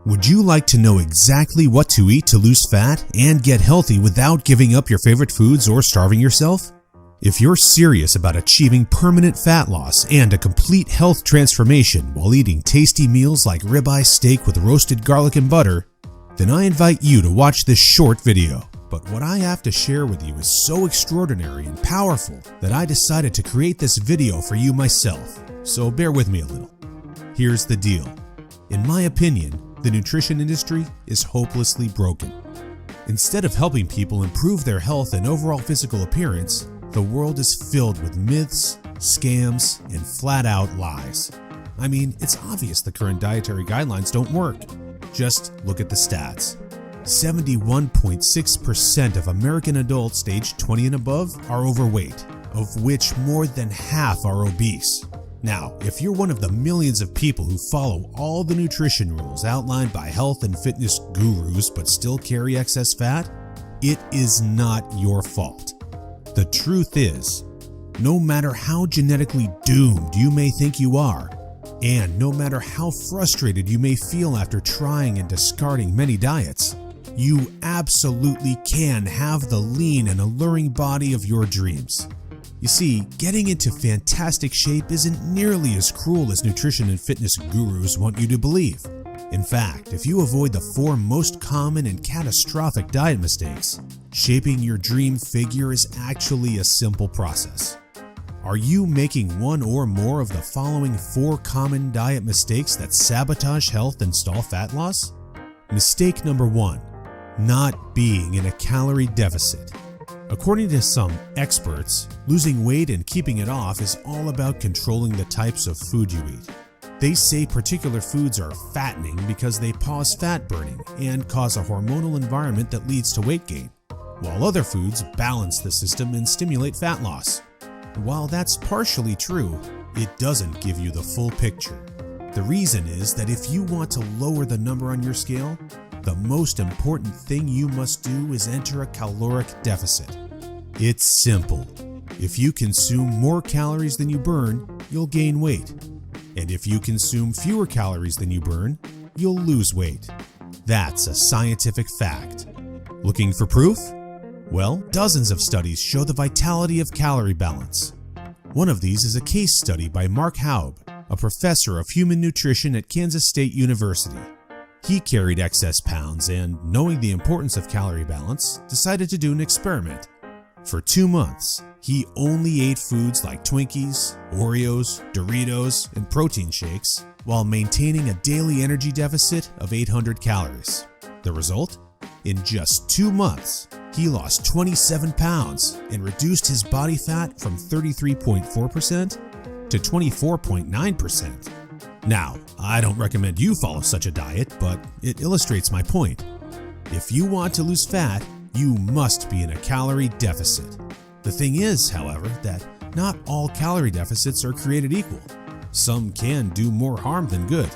Would you like to know exactly what to eat to lose fat and get healthy without giving up your favorite foods or starving yourself? If you're serious about achieving permanent fat loss and a complete health transformation while eating tasty meals like ribeye steak with roasted garlic and butter, then I invite you to watch this short video. But what I have to share with you is so extraordinary and powerful that I decided to create this video for you myself, so bear with me a little. Here's the deal. In my opinion, the nutrition industry is hopelessly broken. Instead of helping people improve their health and overall physical appearance, the world is filled with myths, scams, and flat-out lies. I mean, it's obvious the current dietary guidelines don't work. Just look at the stats. 71.6% of American adults aged 20 and above are overweight, of which more than half are obese. Now, if you're one of the millions of people who follow all the nutrition rules outlined by health and fitness gurus but still carry excess fat, it is not your fault. The truth is, no matter how genetically doomed you may think you are, and no matter how frustrated you may feel after trying and discarding many diets, you absolutely can have the lean and alluring body of your dreams. You see, getting into fantastic shape isn't nearly as cruel as nutrition and fitness gurus want you to believe. In fact, if you avoid the 4 most common and catastrophic diet mistakes, shaping your dream figure is actually a simple process. Are you making one or more of the following 4 common diet mistakes that sabotage health and stall fat loss? Mistake number 1, not being in a calorie deficit. According to some experts, losing weight and keeping it off is all about controlling the types of food you eat. They say particular foods are fattening because they pause fat burning and cause a hormonal environment that leads to weight gain, while other foods balance the system and stimulate fat loss. While that's partially true, it doesn't give you the full picture. The reason is that if you want to lower the number on your scale, the most important thing you must do is enter a caloric deficit. It's simple. If you consume more calories than you burn, you'll gain weight. And if you consume fewer calories than you burn, you'll lose weight. That's a scientific fact. Looking for proof? Well, dozens of studies show the vitality of calorie balance. One of these is a case study by Mark Haub, a professor of human nutrition at Kansas State University. He carried excess pounds and, knowing the importance of calorie balance, decided to do an experiment. For 2 months, he only ate foods like Twinkies, Oreos, Doritos, and protein shakes while maintaining a daily energy deficit of 800 calories. The result? In just 2 months, he lost 27 pounds and reduced his body fat from 33.4% to 24.9%. Now, I don't recommend you follow such a diet, but it illustrates my point. If you want to lose fat, you must be in a calorie deficit. The thing is, however, that not all calorie deficits are created equal. Some can do more harm than good.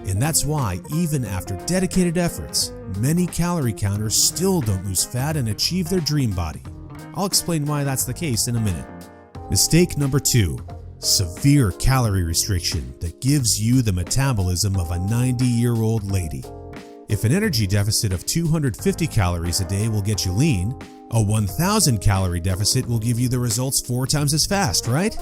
And that's why, even after dedicated efforts, many calorie counters still don't lose fat and achieve their dream body. I'll explain why that's the case in a minute. Mistake number 2. Severe calorie restriction that gives you the metabolism of a 90-year-old lady. If an energy deficit of 250 calories a day will get you lean, a 1,000 calorie deficit will give you the results 4 times as fast, right?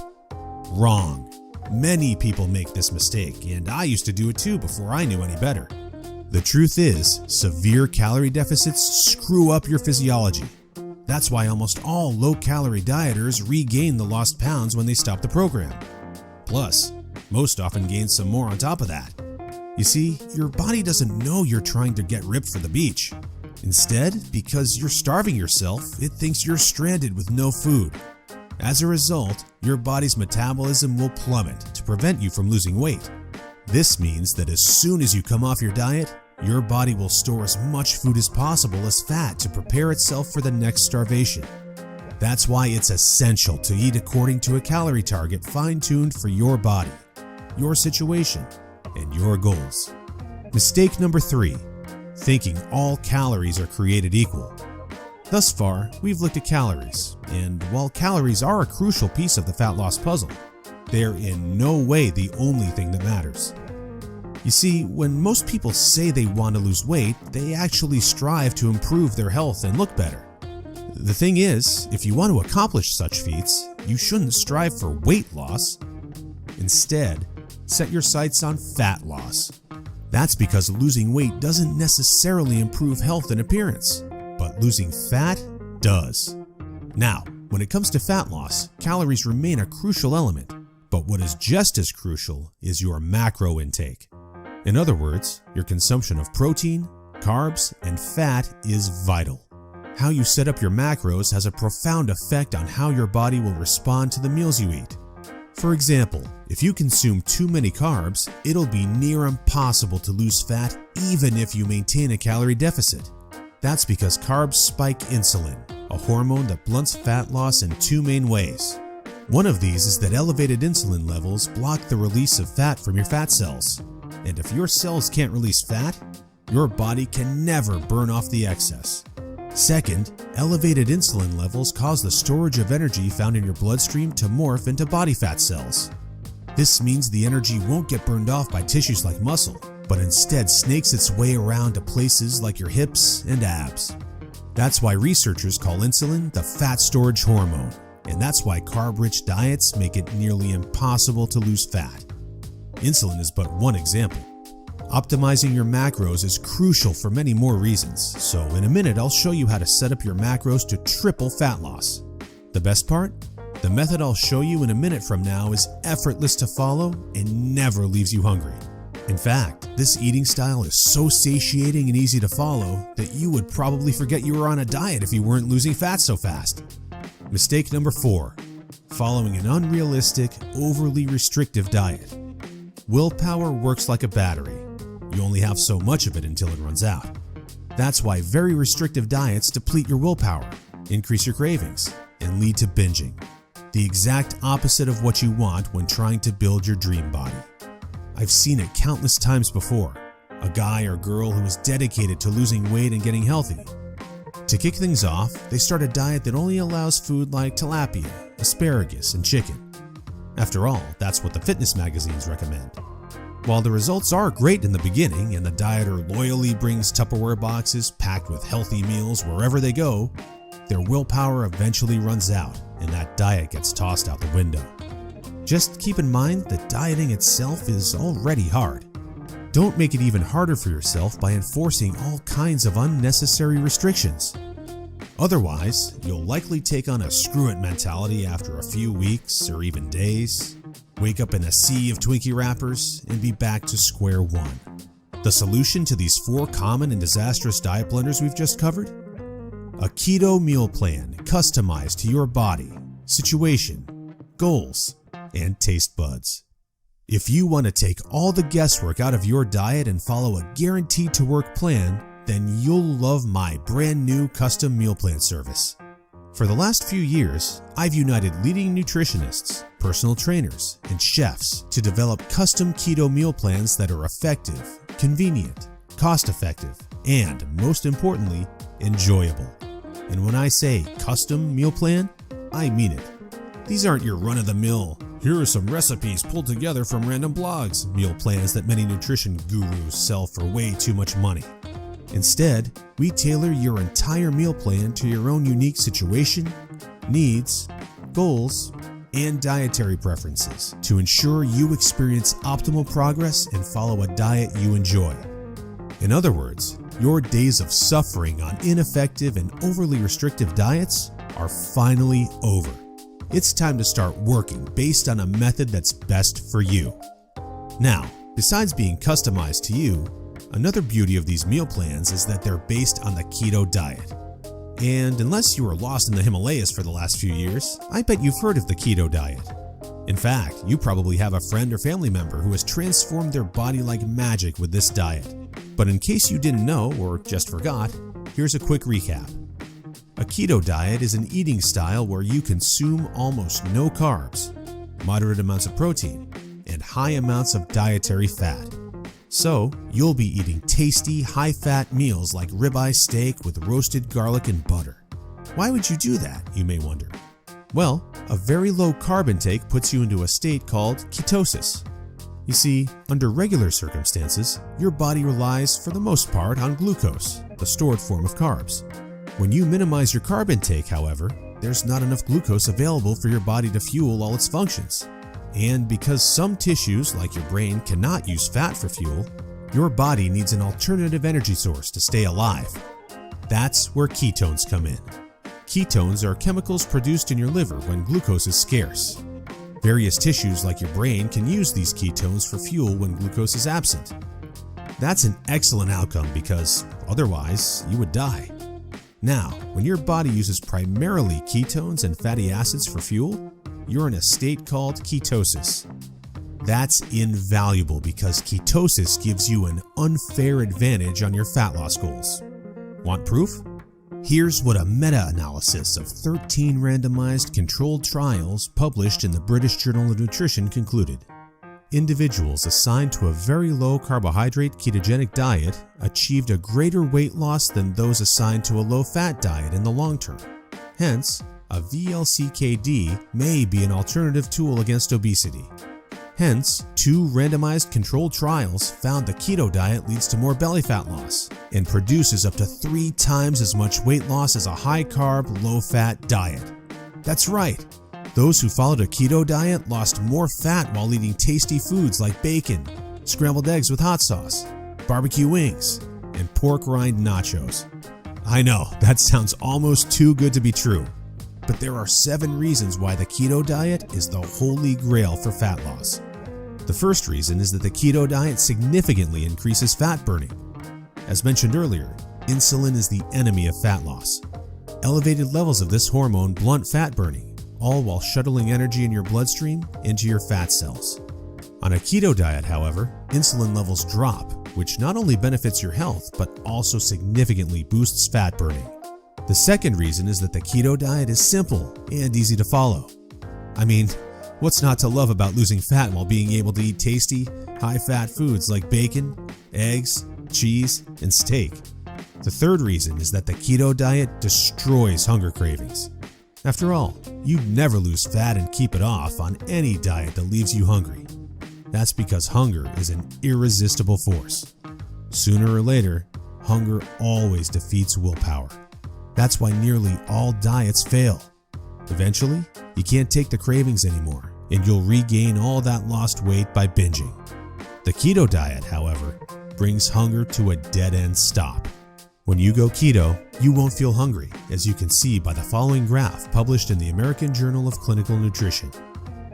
Wrong. Many people make this mistake, and I used to do it too before I knew any better. The truth is, severe calorie deficits screw up your physiology. That's why almost all low-calorie dieters regain the lost pounds when they stop the program. Plus, most often gain some more on top of that. You see, your body doesn't know you're trying to get ripped for the beach. Instead, because you're starving yourself, it thinks you're stranded with no food. As a result, your body's metabolism will plummet to prevent you from losing weight. This means that as soon as you come off your diet, your body will store as much food as possible as fat to prepare itself for the next starvation. That's why it's essential to eat according to a calorie target fine-tuned for your body, your situation, and your goals. Mistake number 3, thinking all calories are created equal. Thus far, we've looked at calories, and while calories are a crucial piece of the fat loss puzzle, they're in no way the only thing that matters. You see, when most people say they want to lose weight, they actually strive to improve their health and look better. The thing is, if you want to accomplish such feats, you shouldn't strive for weight loss. Instead, set your sights on fat loss. That's because losing weight doesn't necessarily improve health and appearance, but losing fat does. Now, when it comes to fat loss, calories remain a crucial element, but what is just as crucial is your macro intake. In other words, your consumption of protein, carbs, and fat is vital. How you set up your macros has a profound effect on how your body will respond to the meals you eat. For example, if you consume too many carbs, it'll be near impossible to lose fat even if you maintain a calorie deficit. That's because carbs spike insulin, a hormone that blunts fat loss in two main ways. One of these is that elevated insulin levels block the release of fat from your fat cells. And if your cells can't release fat, your body can never burn off the excess. Second, elevated insulin levels cause the storage of energy found in your bloodstream to morph into body fat cells. This means the energy won't get burned off by tissues like muscle, but instead snakes its way around to places like your hips and abs. That's why researchers call insulin the fat storage hormone, and that's why carb-rich diets make it nearly impossible to lose fat. Insulin is but one example. Optimizing your macros is crucial for many more reasons, so in a minute I'll show you how to set up your macros to triple fat loss. The best part? The method I'll show you in a minute from now is effortless to follow and never leaves you hungry. In fact, this eating style is so satiating and easy to follow that you would probably forget you were on a diet if you weren't losing fat so fast. Mistake number 4. Following an unrealistic, overly restrictive diet. Willpower works like a battery. You only have so much of it until it runs out. That's why very restrictive diets deplete your willpower, increase your cravings, and lead to binging. The exact opposite of what you want when trying to build your dream body. I've seen it countless times before. A guy or girl who is dedicated to losing weight and getting healthy. To kick things off, they start a diet that only allows food like tilapia, asparagus, and chicken. After all, that's what the fitness magazines recommend. While the results are great in the beginning and the dieter loyally brings Tupperware boxes packed with healthy meals wherever they go, their willpower eventually runs out and that diet gets tossed out the window. Just keep in mind that dieting itself is already hard. Don't make it even harder for yourself by enforcing all kinds of unnecessary restrictions. Otherwise, you'll likely take on a screw-it mentality after a few weeks or even days, wake up in a sea of Twinkie wrappers, and be back to square one. The solution to these 4 common and disastrous diet blunders we've just covered? A keto meal plan customized to your body, situation, goals, and taste buds. If you want to take all the guesswork out of your diet and follow a guaranteed to work plan, then you'll love my brand new custom meal plan service. For the last few years, I've united leading nutritionists, personal trainers, and chefs to develop custom keto meal plans that are effective, convenient, cost-effective, and most importantly, enjoyable. And when I say custom meal plan, I mean it. These aren't your run-of-the-mill, here are some recipes pulled together from random blogs meal plans that many nutrition gurus sell for way too much money. Instead, we tailor your entire meal plan to your own unique situation, needs, goals, and dietary preferences to ensure you experience optimal progress and follow a diet you enjoy. In other words, your days of suffering on ineffective and overly restrictive diets are finally over. It's time to start working based on a method that's best for you. Now, besides being customized to you, another beauty of these meal plans is that they're based on the keto diet. And unless you were lost in the Himalayas for the last few years, I bet you've heard of the keto diet. In fact, you probably have a friend or family member who has transformed their body like magic with this diet. But in case you didn't know or just forgot, here's a quick recap. A keto diet is an eating style where you consume almost no carbs, moderate amounts of protein, and high amounts of dietary fat. So, you'll be eating tasty, high-fat meals like ribeye steak with roasted garlic and butter. Why would you do that, you may wonder? Well, a very low carb intake puts you into a state called ketosis. You see, under regular circumstances, your body relies for the most part on glucose, the stored form of carbs. When you minimize your carb intake, however, there's not enough glucose available for your body to fuel all its functions. And because some tissues, like your brain, cannot use fat for fuel, your body needs an alternative energy source to stay alive. That's where ketones come in. Ketones are chemicals produced in your liver when glucose is scarce. Various tissues like your brain can use these ketones for fuel when glucose is absent. That's an excellent outcome because otherwise you would die. Now, when your body uses primarily ketones and fatty acids for fuel, you're in a state called ketosis. That's invaluable because ketosis gives you an unfair advantage on your fat loss goals. Want proof? Here's what a meta-analysis of 13 randomized controlled trials published in the British Journal of Nutrition concluded. Individuals assigned to a very low carbohydrate ketogenic diet achieved a greater weight loss than those assigned to a low-fat diet in the long term. Hence, a VLCKD may be an alternative tool against obesity. Hence, 2 randomized controlled trials found the keto diet leads to more belly fat loss and produces up to 3 times as much weight loss as a high-carb, low-fat diet. That's right. Those who followed a keto diet lost more fat while eating tasty foods like bacon, scrambled eggs with hot sauce, barbecue wings, and pork rind nachos. I know, that sounds almost too good to be true, but there are 7 reasons why the keto diet is the holy grail for fat loss. The first reason is that the keto diet significantly increases fat burning. As mentioned earlier, insulin is the enemy of fat loss. Elevated levels of this hormone blunt fat burning, all while shuttling energy in your bloodstream into your fat cells. On a keto diet, however, insulin levels drop, which not only benefits your health, but also significantly boosts fat burning. The second reason is that the keto diet is simple and easy to follow. I mean, what's not to love about losing fat while being able to eat tasty, high-fat foods like bacon, eggs, cheese, and steak? The third reason is that the keto diet destroys hunger cravings. After all, you'd never lose fat and keep it off on any diet that leaves you hungry. That's because hunger is an irresistible force. Sooner or later, hunger always defeats willpower. That's why nearly all diets fail. Eventually, you can't take the cravings anymore, and you'll regain all that lost weight by binging. The keto diet, however, brings hunger to a dead-end stop. When you go keto, you won't feel hungry, as you can see by the following graph published in the American Journal of Clinical Nutrition.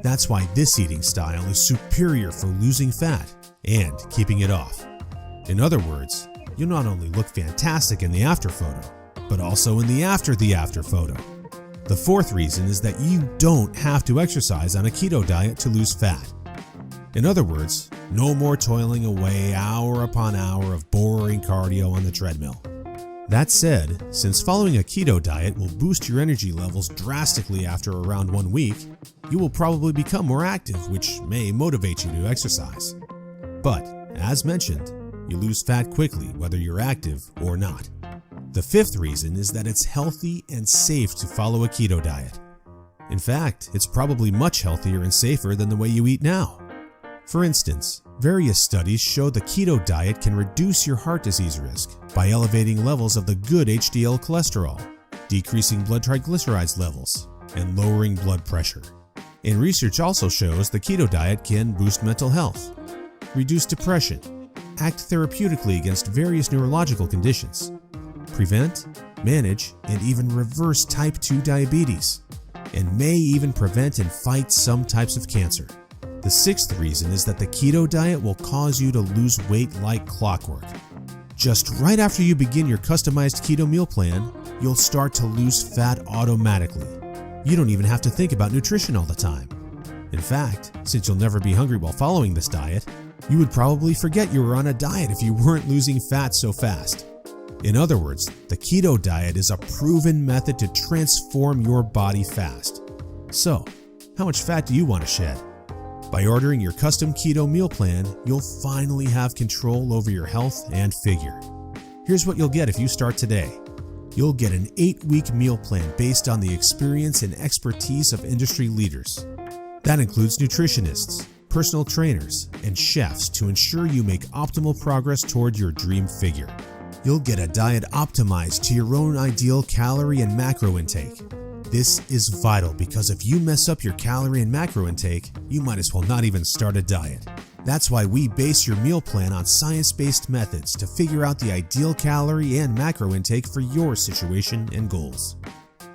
That's why this eating style is superior for losing fat and keeping it off. In other words, you'll not only look fantastic in the after photo, but also in the after photo. The fourth reason is that you don't have to exercise on a keto diet to lose fat. In other words, no more toiling away hour upon hour of boring cardio on the treadmill. That said, since following a keto diet will boost your energy levels drastically after around 1 week, you will probably become more active, which may motivate you to exercise. But, as mentioned, you lose fat quickly whether you're active or not. The fifth reason is that it's healthy and safe to follow a keto diet. In fact, it's probably much healthier and safer than the way you eat now. For instance, various studies show the keto diet can reduce your heart disease risk by elevating levels of the good HDL cholesterol, decreasing blood triglycerides levels, and lowering blood pressure. And research also shows the keto diet can boost mental health, reduce depression, act therapeutically against various neurological conditions, prevent, manage, and even reverse type 2 diabetes, and may even prevent and fight some types of cancer. The sixth reason is that the keto diet will cause you to lose weight like clockwork. Just right after you begin your customized keto meal plan, you'll start to lose fat automatically. You don't even have to think about nutrition all the time. In fact, since you'll never be hungry while following this diet, you would probably forget you were on a diet if you weren't losing fat so fast. In other words, the keto diet is a proven method to transform your body fast. So, how much fat do you want to shed? By ordering your custom keto meal plan, you'll finally have control over your health and figure. Here's what you'll get if you start today. You'll get an 8-week meal plan based on the experience and expertise of industry leaders. That includes nutritionists, personal trainers, and chefs to ensure you make optimal progress toward your dream figure. You'll get a diet optimized to your own ideal calorie and macro intake. This is vital because if you mess up your calorie and macro intake, you might as well not even start a diet. That's why we base your meal plan on science-based methods to figure out the ideal calorie and macro intake for your situation and goals.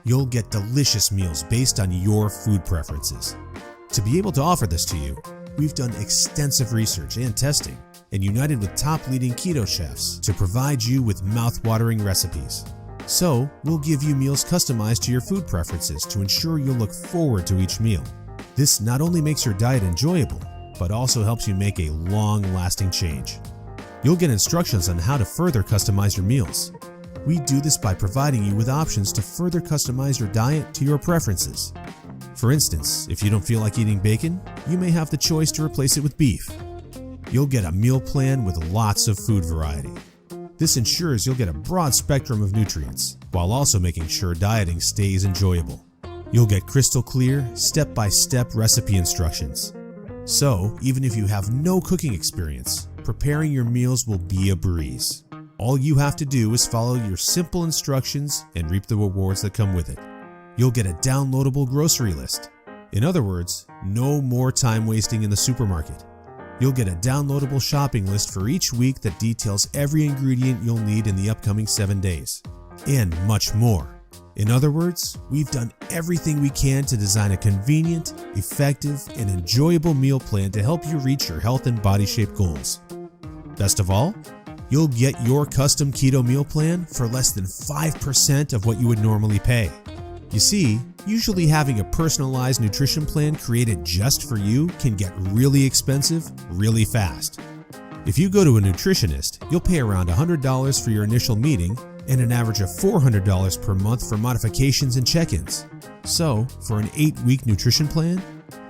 You'll get delicious meals based on your food preferences. To be able to offer this to you, we've done extensive research and testing and united with top leading keto chefs to provide you with mouth-watering recipes. So, we'll give you meals customized to your food preferences to ensure you'll look forward to each meal. This not only makes your diet enjoyable, but also helps you make a long-lasting change. You'll get instructions on how to further customize your meals. We do this by providing you with options to further customize your diet to your preferences. For instance, if you don't feel like eating bacon, you may have the choice to replace it with beef. You'll get a meal plan with lots of food variety. This ensures you'll get a broad spectrum of nutrients, while also making sure dieting stays enjoyable. You'll get crystal clear, step-by-step recipe instructions. So, even if you have no cooking experience, preparing your meals will be a breeze. All you have to do is follow your simple instructions and reap the rewards that come with it. You'll get a downloadable grocery list. In other words, no more time wasting in the supermarket. You'll get a downloadable shopping list for each week that details every ingredient you'll need in the upcoming 7 days. And much more. In other words, we've done everything we can to design a convenient, effective, and enjoyable meal plan to help you reach your health and body shape goals. Best of all, you'll get your custom keto meal plan for less than 5% of what you would normally pay. You see, usually having a personalized nutrition plan created just for you can get really expensive really fast. If you go to a nutritionist, you'll pay around $100 for your initial meeting and an average of $400 per month for modifications and check-ins. So, for an 8-week nutrition plan,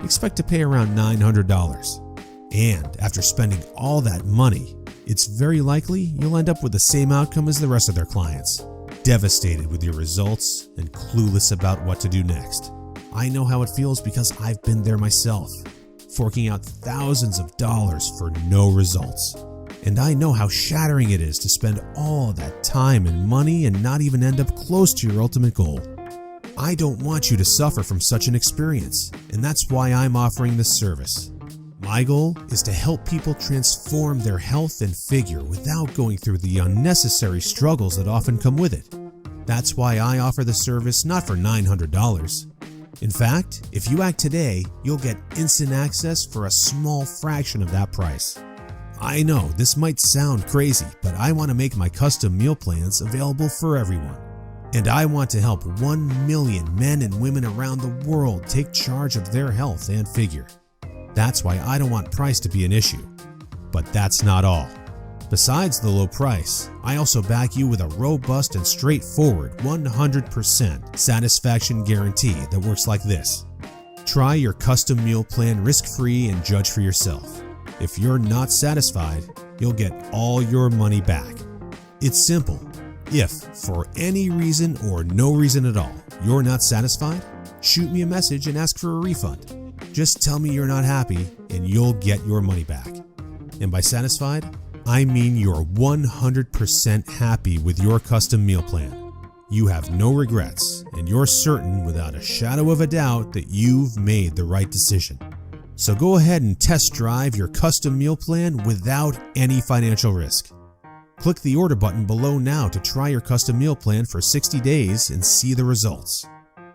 expect to pay around $900. And after spending all that money, it's very likely you'll end up with the same outcome as the rest of their clients. Devastated with your results and clueless about what to do next. I know how it feels because I've been there myself, forking out thousands of dollars for no results. And I know how shattering it is to spend all that time and money and not even end up close to your ultimate goal. I don't want you to suffer from such an experience, and that's why I'm offering this service. My goal is to help people transform their health and figure without going through the unnecessary struggles that often come with it. That's why I offer the service not for $900. In fact, if you act today, you'll get instant access for a small fraction of that price. I know this might sound crazy, but I want to make my custom meal plans available for everyone. And I want to help 1 million men and women around the world take charge of their health and figure. That's why I don't want price to be an issue. But that's not all. Besides the low price, I also back you with a robust and straightforward 100% satisfaction guarantee that works like this. Try your custom meal plan risk-free and judge for yourself. If you're not satisfied, you'll get all your money back. It's simple. If, for any reason or no reason at all, you're not satisfied, shoot me a message and ask for a refund. Just tell me you're not happy and you'll get your money back. And by satisfied, I mean you're 100% happy with your custom meal plan. You have no regrets and you're certain without a shadow of a doubt that you've made the right decision. So go ahead and test drive your custom meal plan without any financial risk. Click the order button below now to try your custom meal plan for 60 days and see the results.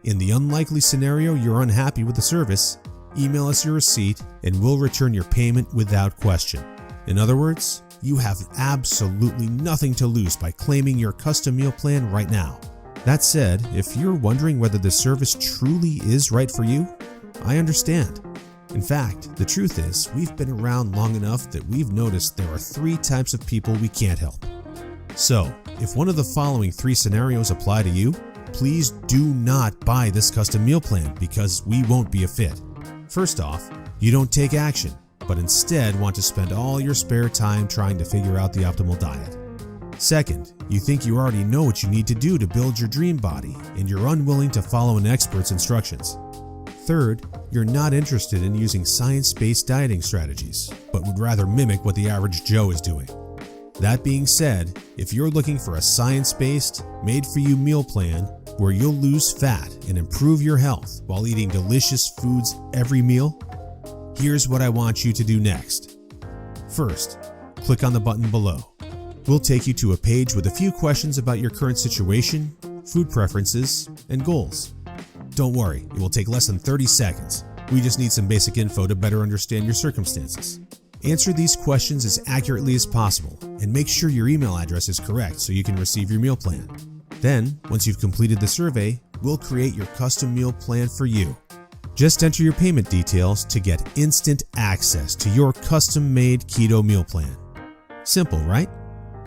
In the unlikely scenario you're unhappy with the service, email us your receipt and we'll return your payment without question. In other words, you have absolutely nothing to lose by claiming your custom meal plan right now. That said, if you're wondering whether this service truly is right for you, I understand. In fact, the truth is, we've been around long enough that we've noticed there are 3 types of people we can't help. So, if one of the following 3 scenarios apply to you, please do not buy this custom meal plan because we won't be a fit. First off, you don't take action, but instead want to spend all your spare time trying to figure out the optimal diet. Second, you think you already know what you need to do to build your dream body and you're unwilling to follow an expert's instructions. Third, you're not interested in using science-based dieting strategies, but would rather mimic what the average Joe is doing. That being said, if you're looking for a science-based, made-for-you meal plan where you'll lose fat and improve your health while eating delicious foods every meal, here's what I want you to do next. First, click on the button below. We'll take you to a page with a few questions about your current situation, food preferences, and goals. Don't worry, it will take less than 30 seconds. We just need some basic info to better understand your circumstances. Answer these questions as accurately as possible and make sure your email address is correct so you can receive your meal plan. Then, once you've completed the survey, we'll create your custom meal plan for you. Just enter your payment details to get instant access to your custom-made keto meal plan. Simple, right?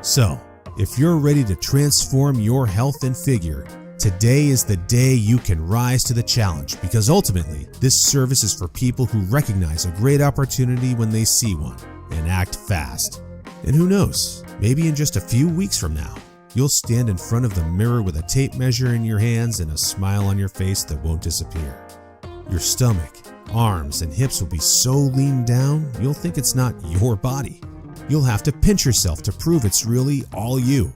So, if you're ready to transform your health and figure, today is the day you can rise to the challenge, because ultimately, this service is for people who recognize a great opportunity when they see one and act fast. And who knows, maybe in just a few weeks from now, you'll stand in front of the mirror with a tape measure in your hands and a smile on your face that won't disappear. Your stomach, arms, and hips will be so lean down, you'll think it's not your body. You'll have to pinch yourself to prove it's really all you.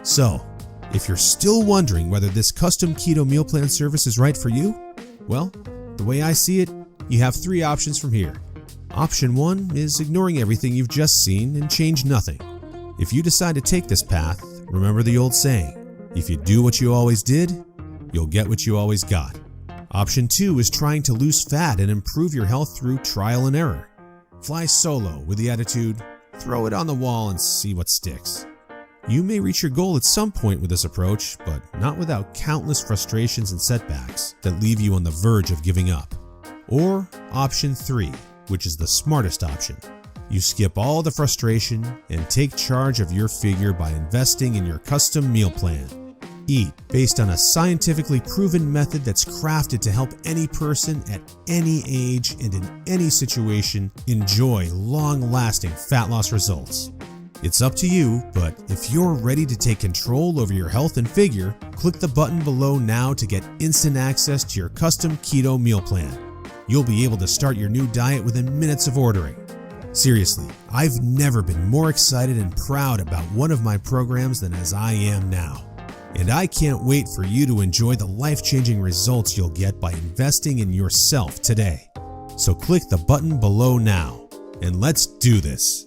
So, if you're still wondering whether this custom keto meal plan service is right for you, well, the way I see it, you have 3 options from here. Option 1 is ignoring everything you've just seen and change nothing. If you decide to take this path, remember the old saying, if you do what you always did, you'll get what you always got. Option 2 is trying to lose fat and improve your health through trial and error. Fly solo with the attitude, throw it on the wall and see what sticks. You may reach your goal at some point with this approach, but not without countless frustrations and setbacks that leave you on the verge of giving up. Or option 3, which is the smartest option. You skip all the frustration and take charge of your figure by investing in your custom meal plan. Eat based on a scientifically proven method that's crafted to help any person at any age and in any situation enjoy long-lasting fat loss results. It's up to you, but if you're ready to take control over your health and figure, click the button below now to get instant access to your custom keto meal plan. You'll be able to start your new diet within minutes of ordering. Seriously, I've never been more excited and proud about one of my programs than as I am now. And I can't wait for you to enjoy the life-changing results you'll get by investing in yourself today. So click the button below now, and let's do this.